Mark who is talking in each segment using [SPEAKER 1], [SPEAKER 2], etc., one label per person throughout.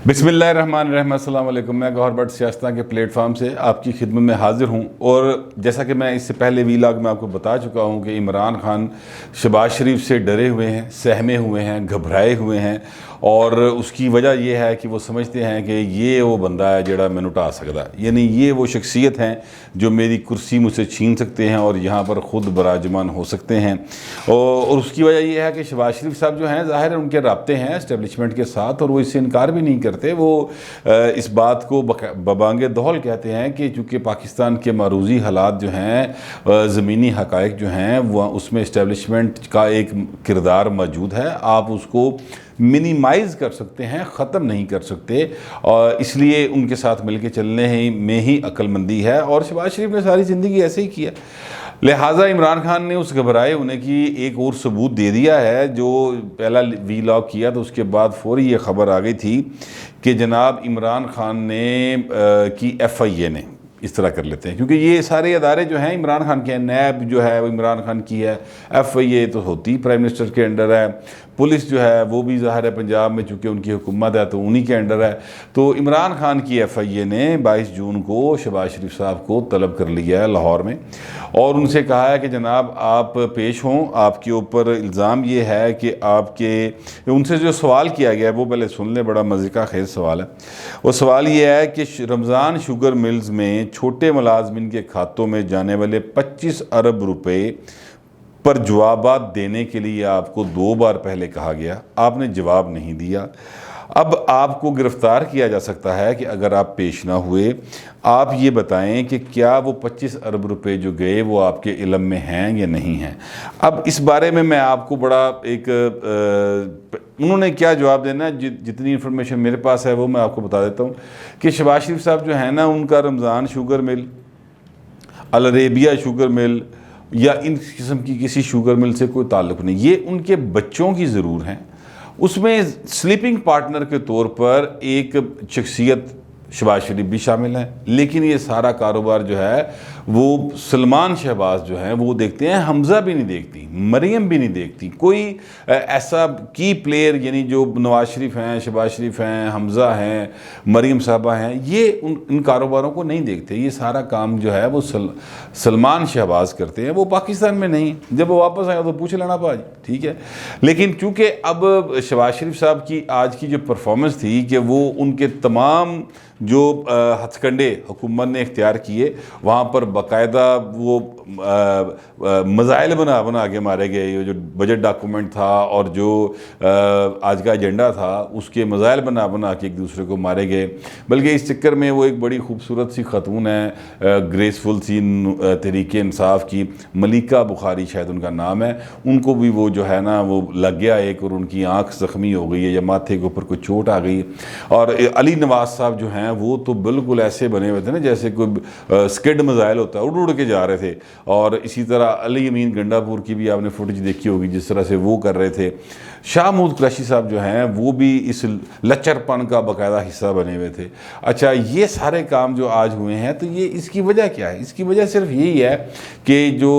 [SPEAKER 1] बिस्मिल्लाहिर्रहमानिर्रहीम, अस्सलाम वालेकुम। मैं गौहर भट्ट सियासत के प्लेटफॉर्म से आपकी खिदमत में हाजिर हूँ। और जैसा कि मैं इससे पहले वीलॉग में आपको बता चुका हूँ कि इमरान खान शहबाज शरीफ से डरे हुए हैं, सहमे हुए हैं, घबराए हुए हैं। और उसकी वजह यह है कि वो समझते हैं कि ये वो बंदा है जोड़ा मैनू ढा सकता, यानी ये वो शख्सियत हैं जो मेरी कुर्सी मुझसे छीन सकते हैं और यहाँ पर ख़ुद बराजमान हो सकते हैं। और उसकी वजह यह है कि शहबाज शरीफ साहब जो हैं, ज़ाहिर है उनके राब्ते हैं इस्टेब्लिशमेंट के साथ, और वो इससे इनकार भी नहीं करते। वो इस बात को बबांगे दौहल कहते हैं कि चूँकि पाकिस्तान के मारूजी हालात जो हैं, ज़मीनी हक़ाइक़ जो हैं, वह उसमें इस्टेब्लिशमेंट का एक किरदार मौजूद है। आप उसको मिनिमाइज़ कर सकते हैं, ख़त्म नहीं कर सकते, और इसलिए उनके साथ मिलकर चलने में ही अक्लमंदी है। और शहबाज शरीफ ने सारी ज़िंदगी ऐसे ही किया, लिहाजा इमरान खान ने उस घबराए होने की एक और सबूत दे दिया है। जो पहला वीलॉग किया तो उसके बाद फौरी ये ख़बर आ गई थी कि जनाब इमरान खान ने की FIA ने, इस तरह कर लेते हैं क्योंकि ये सारे अदारे जो हैं इमरान खान के हैं। नैब जो है वो इमरान खान की है, FIA तो होती प्राइम मिनिस्टर के अंडर है, पुलिस जो है वो भी ज़ाहिर है पंजाब में चूँकि उनकी हुकूमत है तो उन्हीं के अंडर है। तो इमरान खान की FIA ने 22 जून को शहबाज शरीफ साहब को तलब कर लिया है लाहौर में, और उनसे कहा है कि जनाब आप पेश हों। आपके ऊपर इल्ज़ाम ये है कि आपके उनसे जो सवाल किया गया है वो पहले सुन लें, बड़ा मज़े का खेज सवाल है। वो सवाल ये है कि रमज़ान शुगर मिल्स में छोटे मुलाजमिन के खातों में जाने वाले 25 अरब रुपए पर जवाबात देने के लिए आपको 2 बार पहले कहा गया, आपने जवाब नहीं दिया। अब आपको गिरफ़्तार किया जा सकता है कि अगर आप पेश ना हुए। आप ये बताएं कि क्या वो 25 अरब रुपए जो गए वो आपके इल्म में हैं या नहीं हैं। अब इस बारे में मैं आपको बड़ा उन्होंने क्या जवाब देना है, जितनी इन्फॉर्मेशन मेरे पास है वो मैं आपको बता देता हूँ कि शहबाज शरीफ साहब जो है ना, उनका रमज़ान शुगर मिल, अल अरेबिया शुगर मिल या इन किस्म की किसी शुगर मिल से कोई ताल्लुक़ नहीं। ये उनके बच्चों की ज़रूर हैं, उसमें स्लीपिंग पार्टनर के तौर पर एक शख्सियत शहबाज शरीफ भी शामिल है। लेकिन ये सारा कारोबार जो है वो सलमान शहबाज जो है वो देखते हैं, हमज़ा भी नहीं देखती, मरियम भी नहीं देखती, कोई ऐसा की प्लेयर यानी जो नवाज शरीफ हैं, शहबाज शरीफ हैं, हमज़ा हैं, मरियम साहबा हैं, ये इन कारोबारों को नहीं देखते। ये सारा काम जो है वो सलमान शहबाज करते हैं। वो पाकिस्तान में नहीं, जब वो वापस आए तो पूछ लेना भाई, ठीक है। लेकिन चूँकि अब शहबाज शरीफ साहब की आज की जो परफॉर्मेंस थी कि वो उनके तमाम जो हथकंडे हुकूमत ने इख्तियार किए, वहाँ पर बाकायदा वो मज़ाइल बना के मारे गए। ये जो बजट डॉक्यूमेंट था और जो आज का एजेंडा था उसके मज़ाइल बना के एक दूसरे को मारे गए। बल्कि इस चक्कर में वो एक बड़ी खूबसूरत सी ख़तून है, ग्रेसफुल सी तहरीक इंसाफ की, मलिका बुखारी शायद उनका नाम है, उनको भी वो जो है ना वो लग गया एक, और उनकी आँख ज़ख्मी हो गई है या माथे के ऊपर कोई चोट आ गई। और अली नवाज साहब जो हैं वो तो बिल्कुल ऐसे बने हुए थे ना जैसे कोई स्किड मिसाइल होता है, उड़ के जा रहे थे। और इसी तरह अली अमीन गंडापुर की भी आपने फुटेज देखी होगी जिस तरह से वो कर रहे थे। शाह महमूद कुरैशी साहब जो हैं वो भी इस लच्चरपन का बाकायदा हिस्सा बने हुए थे। अच्छा, ये सारे काम जो आज हुए हैं तो ये इसकी वजह क्या है? इसकी वजह सिर्फ यही है कि जो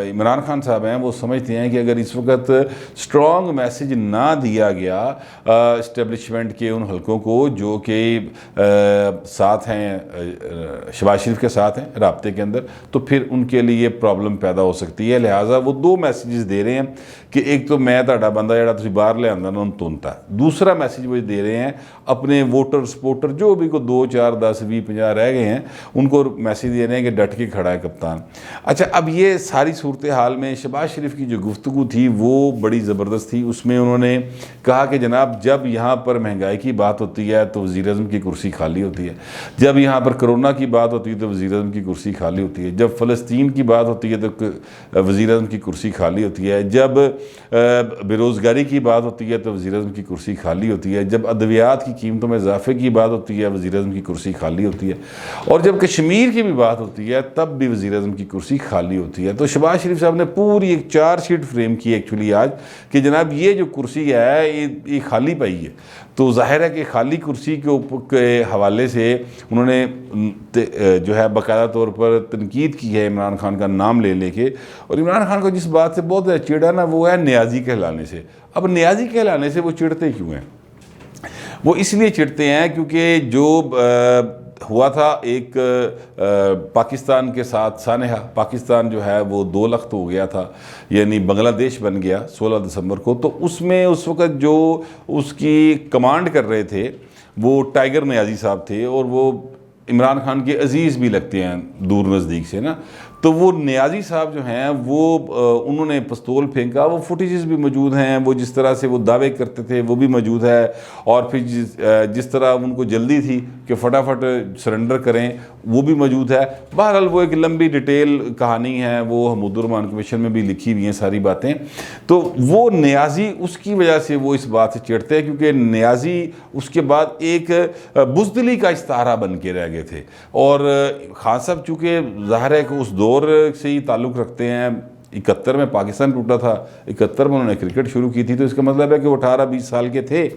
[SPEAKER 1] इमरान खान साहब हैं वो समझते हैं कि अगर इस वक्त स्ट्रॉन्ग मैसेज ना दिया गया इस्टेब्लिशमेंट के उन हलकों को जो कि साथ हैं, शहबाज शरीफ के साथ हैं राब्ते के अंदर, तो फिर उनके लिए प्रॉब्लम पैदा हो सकती है। लिहाजा वो 2 मैसेजेस दे रहे हैं कि एक तो मैं ਤੁਹਾਡਾ ਬੰਦਾ ਜਿਹੜਾ ਤੁਸੀਂ ਬਾਹਰ ਲਿਆਂਦਾ ਨਾ ਉਹਨੂੰ ਤੁੰਤਾ, दूसरा मैसेज वो दे रहे हैं अपने वोटर सपोर्टर जो भी को 2 4 10 20 50 रह गए हैं उनको मैसेज दे रहे हैं कि डट के खड़ा है कप्तान। अच्छा, अब ये सारी सूरत हाल में शहबाज शरीफ की जो गुफ्तगू थी वो बड़ी ज़बरदस्त थी। उसमें उन्होंने कहा कि जनाब जब यहाँ पर महंगाई की बात होती है तो वज़ीर-ए-आज़म की कुर्सी खाली होती है, जब यहाँ पर कोरोना की बात होती है तो वज़ीर-ए-आज़म की कुर्सी खाली होती है, जब फ़लस्तीन की बात होती है तो वज़ीर-ए-आज़म की कुर्सी खाली होती है, जब बेरोज़गारी की बात होती है तो वज़ीर-ए-आज़म की कुर्सी खाली होती है, जब अद्वियात की कीमतों में इजाफे की बात होती है वज़ीर-ए-आज़म की कुर्सी खाली होती है, और जब कश्मीर की भी बात होती है तब भी वज़ीर-ए-आज़म की कुर्सी खाली होती है। तो शहबाज शरीफ साहब ने पूरी एक चार्जशीट फ्रेम की एक्चुअली आज कि जनाब ये जो कुर्सी है ये खाली पाई है। तो ज़ाहिर है कि खाली कुर्सी के ऊपर के हवाले से उन्होंने जो है बाकायदा तौर पर तनकीद की है इमरान खान का नाम ले लेके। और इमरान खान को जिस बात से बहुत चिढ़ा ना वो है न्याजी कहलाने से। अब न्याजी कहलाने से वो चिढ़ते क्यों हैं? वो इसलिए चिढ़ते हैं क्योंकि जो हुआ था एक पाकिस्तान के साथ सानेहा, पाकिस्तान जो है वो 2 लख्त हो गया था, यानी बांग्लादेश बन गया 16 दिसंबर को। तो उसमें उस वक़्त जो उसकी कमांड कर रहे थे वो टाइगर नियाज़ी साहब थे, और वो इमरान खान के अजीज़ भी लगते हैं दूर नज़दीक से ना। तो वो नियाज़ी साहब जो हैं वो उन्होंने पिस्तौल फेंका, वो फुटेजेस भी मौजूद हैं, वो जिस तरह से वो दावे करते थे वो भी मौजूद है, और फिर जिस तरह उनको जल्दी थी कि फटाफट सरेंडर करें वो भी मौजूद है। बहरहाल वो एक लंबी डिटेल कहानी है, वो हमीदुर रहमान कमीशन में भी लिखी हुई हैं सारी बातें। तो वो नियाज़ी उसकी वजह से वो इस बात से चिढ़ते हैं क्योंकि नियाज़ी उसके बाद एक बुज़दिली का इस्तारा बन के रह गए थे। और खान साहब चूँकि ज़ाहिर है कि उस दौर से ही ताल्लुक़ रखते हैं, 71 में पाकिस्तान टूटा था, 71 में उन्होंने क्रिकेट शुरू की थी, तो इसका मतलब है कि वो 18-20 साल के थे।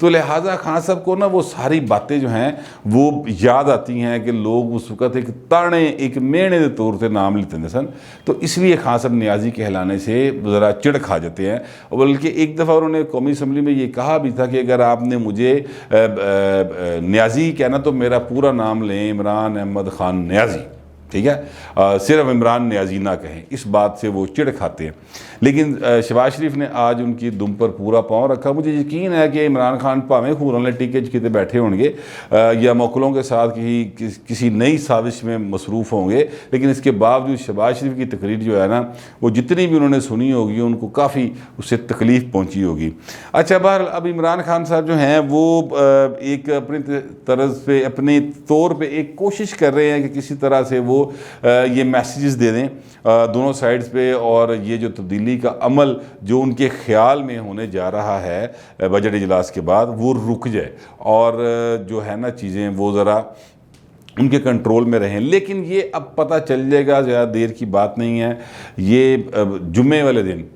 [SPEAKER 1] तो लिहाजा खान साहब को ना वो सारी बातें जो हैं वो याद आती हैं कि लोग उस वक़्त एक ताने एक मेहने के तौर पर नाम लेते थे सन। तो इसलिए खान साहब नियाज़ी कहलाने से ज़रा चिढ़ खा जाते हैं। बल्कि एक दफ़ा उन्होंने कौमी असम्बली में ये कहा भी था कि अगर आपने मुझे नियाज़ी कहना तो मेरा पूरा नाम लें, इमरान अहमद ख़ान नियाज़ी, ठीक है, सिर्फ इमरान नियाज़ी ना कहें। इस बात से वो चिढ़ खाते हैं। लेकिन शहबाज शरीफ ने आज उनकी दुम पर पूरा पाँव रखा। मुझे यकीन है कि इमरान खान भावें खून टीके किते बैठे होंगे या मौकलों के साथ किसी नई साजिश में मसरूफ़ होंगे, लेकिन इसके बावजूद शहबाज शरीफ की तकरीर जो है ना वो जितनी भी उन्होंने सुनी होगी उनको काफ़ी उससे तकलीफ़ पहुँची होगी। अच्छा, बहरहाल अब इमरान खान साहब जो हैं वो एक अपनी तरज पे अपने तौर पर एक कोशिश कर रहे हैं कि किसी तरह से वो ये मैसेजेस दे दें दोनों साइड्स पे, और ये जो तब्दीली का अमल जो उनके ख्याल में होने जा रहा है बजट इजलास के बाद वो रुक जाए, और जो है ना चीज़ें वो ज़रा उनके कंट्रोल में रहें। लेकिन ये अब पता चल जाएगा, ज़्यादा देर की बात नहीं है। ये जुम्मे वाले दिन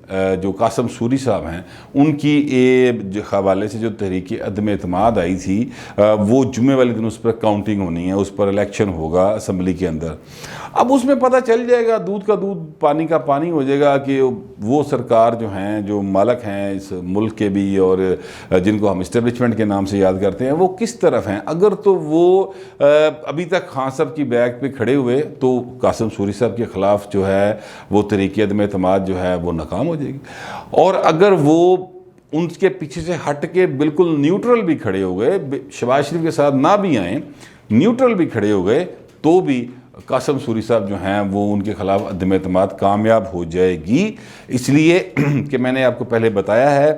[SPEAKER 1] जो कासम सूरी साहब हैं उनकी हवाले से जो तहरीक अदम एतमाद आई थी वो जुम्मे वाले दिन उस पर काउंटिंग होनी है, उस पर इलेक्शन होगा असम्बली के अंदर। अब उसमें पता चल जाएगा, दूध का दूध पानी का पानी हो जाएगा कि वो सरकार जो हैं, जो मालक हैं इस मुल्क के भी और जिनको हम इस्टेब्लिशमेंट के नाम से याद करते हैं, वो किस तरफ हैं। अगर तो वो अभी तक खान साहब की बैक पे खड़े हुए तो कासिम सूरी साहब के ख़िलाफ़ जो है वो तहरीक अदम एतमाद जो है वो नाकाम हो जाएगी, और अगर वो उनके पीछे से हट के बिल्कुल न्यूट्रल भी खड़े हो गए, शहबाज शरीफ के साथ ना भी आए, न्यूट्रल भी खड़े हो गए, तो भी कासिम सूरी साहब जो हैं वो उनके ख़िलाफ़ अदम एतमाद कामयाब हो जाएगी। इसलिए कि मैंने आपको पहले बताया है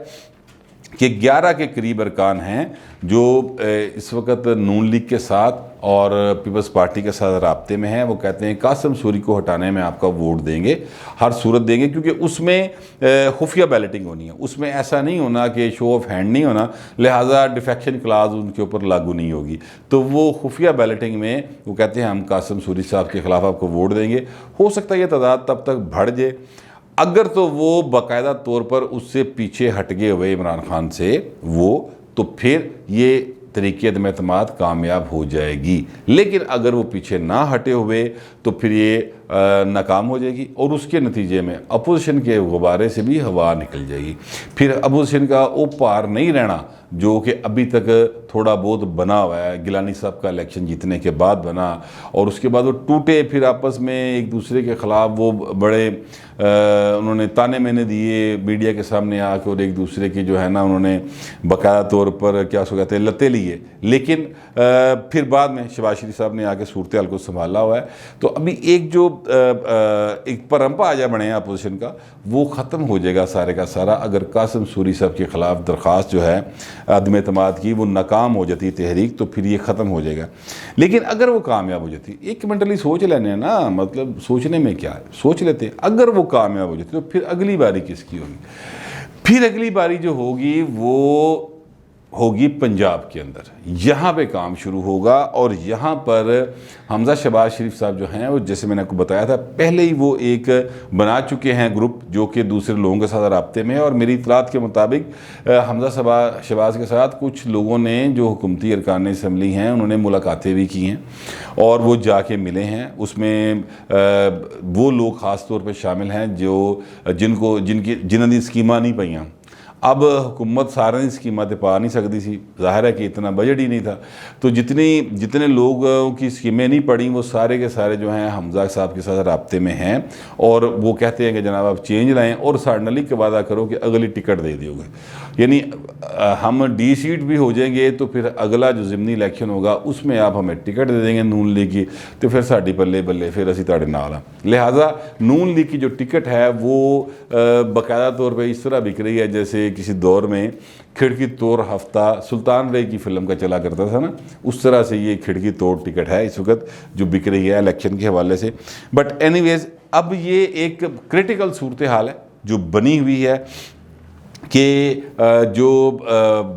[SPEAKER 1] कि 11 के करीब अरकान हैं जो इस वक्त नून लीग के साथ और पीपल्स पार्टी के साथ राब्ते में हैं। वो कहते हैं कासिम सूरी को हटाने में आपका वोट देंगे, हर सूरत देंगे, क्योंकि उसमें खुफिया बैलेटिंग होनी है, उसमें ऐसा नहीं होना कि शो ऑफ हैंड नहीं होना, लिहाजा डिफेक्शन क्लास उनके ऊपर लागू नहीं होगी। तो वो खुफिया बैलेटिंग में वो कहते हैं हम कासिम सूरी साहब के ख़िलाफ़ आपको वोट देंगे। हो सकता है ये तादाद तब तक बढ़ जाए। अगर तो वो बाकायदा तौर पर उससे पीछे हट गए हुए इमरान खान से वो, तो फिर ये तरीक़े अदम एतमाद कामयाब हो जाएगी। लेकिन अगर वो पीछे ना हटे हुए तो फिर ये नाकाम हो जाएगी, और उसके नतीजे में अपोजिशन के गुब्बारे से भी हवा निकल जाएगी। फिर अपोजिशन का वो पार नहीं रहना जो कि अभी तक थोड़ा बहुत बना हुआ है। गिलानी साहब का इलेक्शन जीतने के बाद बना, और उसके बाद वो टूटे, फिर आपस में एक दूसरे के ख़िलाफ़ वो बड़े उन्होंने ताने मैंने दिए मीडिया के सामने आके, और एक दूसरे की जो है ना उन्होंने बाकायदा तौर पर क्या उसको कहते हैं लते लिए। लेकिन फिर बाद में शहबाज शरीफ साहब ने आके सूरत हाल को संभाला हुआ है। तो अभी एक जो एक परंपा आजा बने हैं अपोजिशन का, वो ख़त्म हो जाएगा सारे का सारा अगर कासिम सूरी साहब के ख़िलाफ़ दरख्वास्त जो है अदम एतमाद की वो नाकाम हो जाती तहरीक, तो फिर ये ख़त्म हो जाएगा। लेकिन अगर वो कामयाब हो जाती, एक मिनटली सोच लेने ना, मतलब सोचने में क्या है, सोच लेते हैं, अगर वो कामयाब हो जाती तो फिर अगली बारी किसकी होगी? फिर अगली बारी जो होगी वो होगी पंजाब के अंदर, यहाँ पे काम शुरू होगा। और यहाँ पर हमजा शहबाज शरीफ साहब जो हैं वो, जैसे मैंने आपको बताया था पहले ही, वो एक बना चुके हैं ग्रुप जो कि दूसरे लोगों के साथ राब्ते में है। और मेरी इतलात के मुताबिक हमजा शहबाज के साथ कुछ लोगों ने जो हुकूमती अरकान असम्बली हैं उन्होंने मुलाकातें भी की हैं और वो जाके मिले हैं। उसमें वो लोग ख़ास तौर पर शामिल हैं जो जिन्होंने स्कीमा नहीं पाइयाँ। अब हुकूमत सारे स्कीमां ते पा नहीं सकती सी, ज़ाहिर है कि इतना बजट ही नहीं था। तो जितने लोगों की स्कीमें नहीं पड़ी वो सारे के सारे जो हैं हमज़ा साहब के साथ राब्ते में हैं और वो कहते हैं कि जनाब आप चेंज लाएँ और सडनली के वादा करो कि अगली टिकट दे दोगे। यानी हम डी सीट भी हो जाएंगे तो फिर अगला जो ज़िमनी इलैक्शन होगा उसमें आप हमें टिकट दे देंगे नून लीग की, तो फिर साड़ी बल्ले बल्ले फिर असी तुहाडे नाल हाँ। लिहाजा नून लीग की जो टिकट है वो बाकायदा तौर पर इस तरह बिक रही है जैसे किसी दौर में खिड़की तोड़ हफ्ता सुल्तान बे की फ़िल्म का चला करता था ना, उस तरह से ये खिड़की तोड़ टिकट है इस वक्त जो बिक रही है इलेक्शन के हवाले से। बट एनीवेज़ अब ये एक क्रिटिकल सूरत हाल है जो बनी हुई है कि जो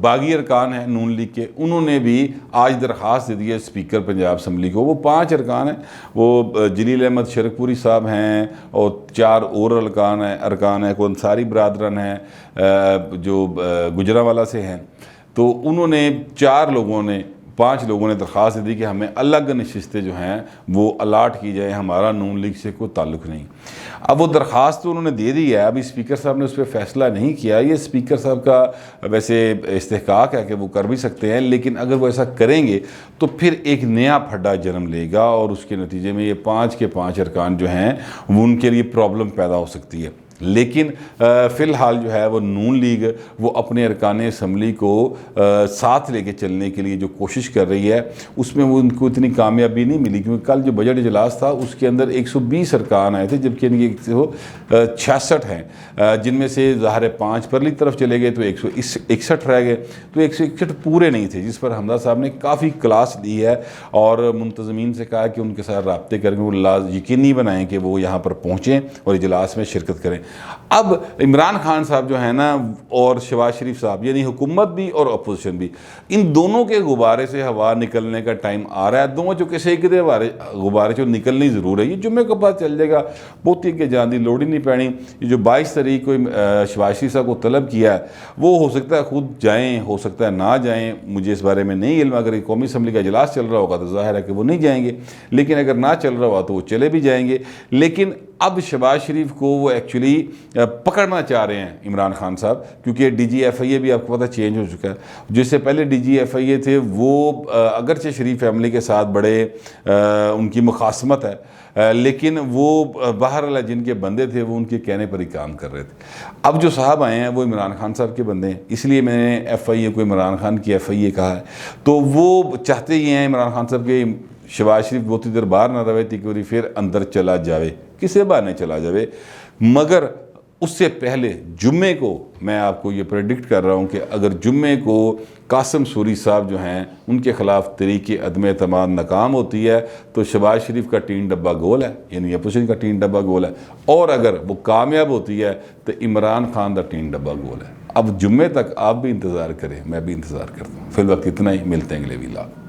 [SPEAKER 1] बागी अरकान हैं नून लीग के, उन्होंने भी आज दरख्वास्त दे दी है स्पीकर पंजाब असम्बली को। वो 5 अरकान हैं, वो जलील अहमद शरकपुरी साहब हैं और 4 और अरकान हैं, कोई अंसारी बरादरन हैं जो गुजरांवाला से हैं। तो उन्होंने 5 लोगों ने दरख्वास्त दी कि हमें अलग नशिस्तें जो हैं वो अलाट की जाए, हमारा नून लीग से कोई ताल्लुक़ नहीं। अब वो दरख्वास्त तो उन्होंने दे दी है, अभी स्पीकर साहब ने उस पर फैसला नहीं किया। ये स्पीकर साहब का वैसे इस्तेहकाक है कि वो कर भी सकते हैं, लेकिन अगर वो ऐसा करेंगे तो फिर एक नया फड्डा जन्म लेगा और उसके नतीजे में ये 5 के 5 अरकान जो हैं वो उनके लिए प्रॉब्लम पैदा हो सकती है। लेकिन फ़िलहाल जो है वो नून लीग वो अपने अरकान असम्बली को साथ लेके चलने के लिए जो कोशिश कर रही है उसमें वो उनको इतनी कामयाबी नहीं मिली, क्योंकि कल जो बजट इजलास था उसके अंदर 120 अरकान आए थे, जबकि इनके 166 हैं, जिनमें से ज़ाहिर 5 परली तरफ चले गए तो 161 रह गए। तो 161 पूरे नहीं थे, जिस पर हमजा साहब ने काफ़ी क्लास ली है और मुंतज़मीन से कहा कि उनके साथ रब्ते करके वो यकीनी बनाएँ कि वो यहाँ पर पहुँचें और इजलास में शिरकत करें। अब इमरान खान साहब जो है ना और शहबाज शरीफ साहब, यानी हुकूमत भी और अपोजिशन भी, इन दोनों के गुब्बारे से हवा निकलने का टाइम आ रहा है। दोनों जो किसी एक गुब्बारे जो निकलनी ज़रूर है, ये जुम्मे को पता चल जाएगा, बहुती के जान की लोड़ ही नहीं पैनी। ये जो 22 तारीख को शहबाज शरीफ साहब को तलब किया है वो हो सकता है खुद जाएँ, हो सकता है ना जाएँ, मुझे इस बारे में नहीं इल्म। अगर कौमी असम्बली का इजलास चल रहा होगा तो ज़ाहिर है कि वो नहीं जाएंगे, लेकिन अगर ना चल रहा हुआ तो वो चले भी जाएंगे। लेकिन अब शहबाज शरीफ को वो एक्चुअली पकड़ना चाह रहे हैं इमरान खान साहब, क्योंकि DGFIA भी आपको पता चेंज हो चुका है। जिससे पहले DGFIA थे वो अगरचे शरीफ फैमिली के साथ बड़े उनकी मुखासमत है, लेकिन वो बाहर जिनके बंदे थे वो उनके कहने पर ही काम कर रहे थे। अब जो साहब आए हैं वो इमरान खान साहब के बंदे हैं, इसलिए मैंने FIA को इमरान खान की FIA कहा है। तो वो चाहते ही हैं इमरान खान साहब के शहबाज शरीफ बहुत ही देर बाहर ना रहे, तीन फिर अंदर चला जावे, किसी बहाने चला जावे। मगर उससे पहले जुम्मे को मैं आपको ये प्रेडिक्ट कर रहा हूँ कि अगर जुम्मे को कासिम सूरी साहब जो हैं उनके ख़िलाफ़ तरीक़े अदम एतमाद नाकाम होती है तो शहबाज शरीफ का 3 डब्बा गोल है, यानी अपोजिशन का 3 डब्बा गोल है। और अगर वो कामयाब होती है तो इमरान खान का 3 डब्बा गोल है। अब जुम्मे तक आप भी इंतज़ार करें, मैं भी इंतज़ार करता हूँ। फिल वक्त इतना ही, मिलते हैं अगले व्लॉग।